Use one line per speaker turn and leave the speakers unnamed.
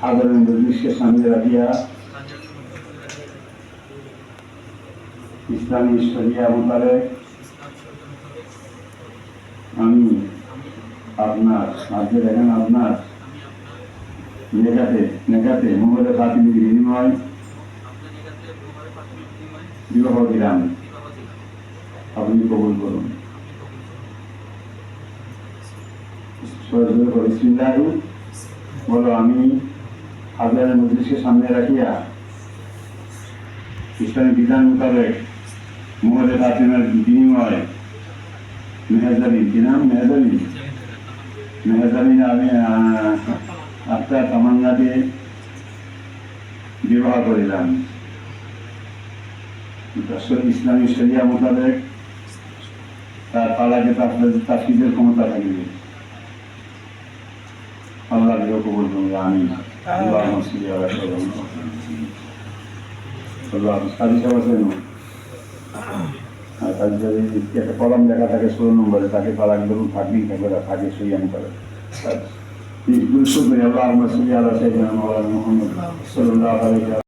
আদরের মজলিসকে সামনে রাখিয়া ইসলামী শরিয়া মোতাবেক আমি আপনার আজকে দেখেন আপনার নেকাতে মোহাম্মদের ফাতিমির বিনিময় বিবাহ দিলাম, আপনি কবুল করুন। বিসমিল্লাহি বলো, আমি আজকের মজলিসকে সামনে রাখিয়া ইসলামী বিধান মোতাবেক মোহাম্মদের ফাতিমার বিনিময় মেহেজাবিন, কি নাম? মেহেজাবিন আমি আপনার তামান্নাকে বিবাহ করিলাম। ইসলামী শরিয়া মোতাবেক তার পালাকে তাফসীরের ক্ষমতা থাকবে। আল্লাহ কবুল করুন, আমিন। আল্লাহুম্মা সাল্লি আলা সাইয়্যিদিনা একটা কলম লেখা থাকে 16 নম্বরে, তাকে তালাক ধরুন থাকবেই থাকে শরিয়া মোতাবেক। আল্লাহুম্মা সাল্লি আলা সাইয়্যিদিনা মুহাম্মদ সাল্লাল্লাহু আলাইহি